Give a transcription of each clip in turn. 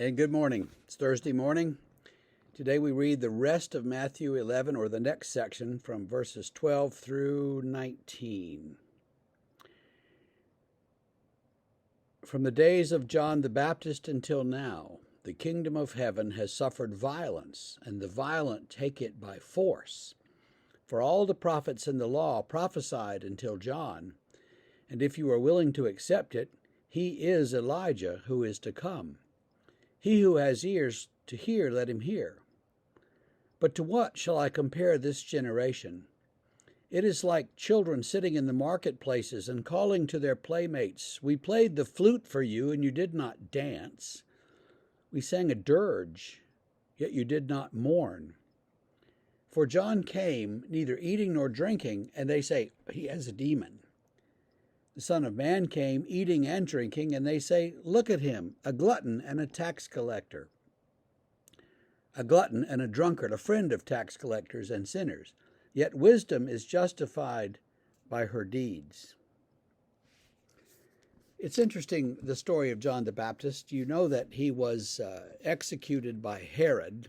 And good morning. It's Thursday morning. Today we read the rest of Matthew 11, or the next section from verses 12 through 19. From the days of John the Baptist until now, the kingdom of heaven has suffered violence, and the violent take it by force. For all the prophets in the law prophesied until John, and if you are willing to accept it, he is Elijah who is to come. He who has ears to hear, let him hear. But to what shall I compare this generation? It is like children sitting in the marketplaces and calling to their playmates, "We played the flute for you, and you did not dance. We sang a dirge, yet you did not mourn. For John came, neither eating nor drinking, and they say, he has a demon. The Son of Man came eating and drinking, and they say, look at him, a glutton and a tax collector. A glutton and a drunkard, a friend of tax collectors and sinners. Yet wisdom is justified by her deeds." It's interesting, the story of John the Baptist. You know that he was executed by Herod.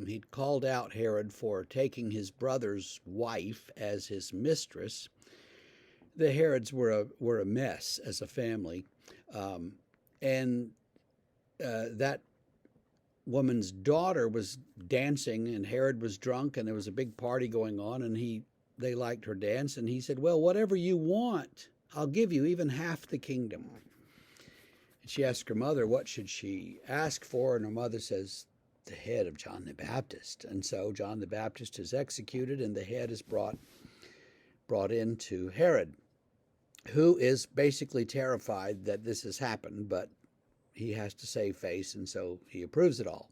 He'd called out Herod for taking his brother's wife as his mistress. The Herods were a mess as a family, and that woman's daughter was dancing, and Herod was drunk, and there was a big party going on, and they liked her dance, and he said, "Well, whatever you want, I'll give you, even half the kingdom." And she asked her mother, what should she ask for? And her mother says, the head of John the Baptist. And so John the Baptist is executed, and the head is brought into Herod, who is basically terrified that this has happened, but he has to save face, and so he approves it all.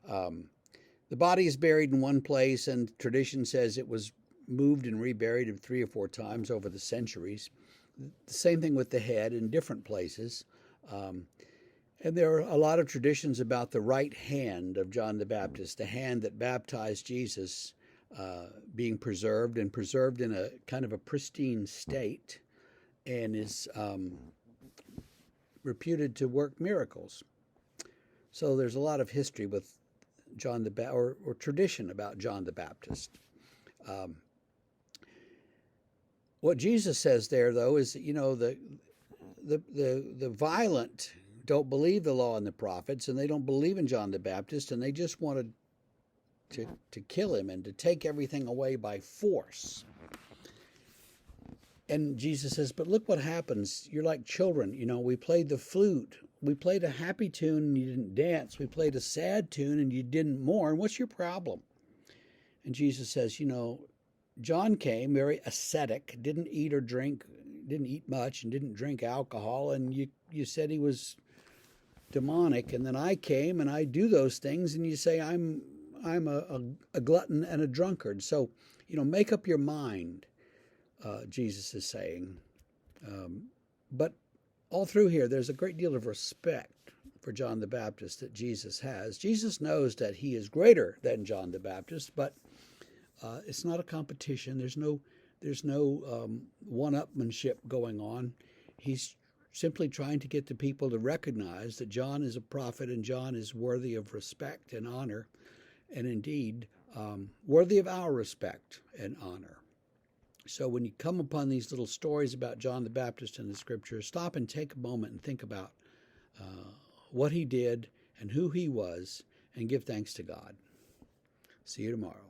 The body is buried in one place, and tradition says it was moved and reburied 3 or 4 times over the centuries. The same thing with the head in different places. And there are a lot of traditions about the right hand of John the Baptist, the hand that baptized Jesus, being preserved in a kind of a pristine state, and is reputed to work miracles. So there's a lot of history with John the Baptist, or tradition about John the Baptist. What Jesus says there, though, is that, the violent don't believe the law and the prophets, and they don't believe in John the Baptist, and they just wanted to kill him and to take everything away by force. And Jesus says, but look what happens. You're like children. We played the flute. We played a happy tune and you didn't dance. We played a sad tune and you didn't mourn. What's your problem? And Jesus says, John came very ascetic, didn't eat or drink, didn't eat much and didn't drink alcohol. And you said he was demonic. And then I came and I do those things. And you say, I'm a glutton and a drunkard. So, make up your mind. Jesus is saying. But all through here, there's a great deal of respect for John the Baptist that Jesus has. Jesus knows that he is greater than John the Baptist, but it's not a competition. There's no one-upmanship going on. He's simply trying to get the people to recognize that John is a prophet and John is worthy of respect and honor, and indeed worthy of our respect and honor. So when you come upon these little stories about John the Baptist in the Scriptures, stop and take a moment and think about what he did and who he was, and give thanks to God. See you tomorrow.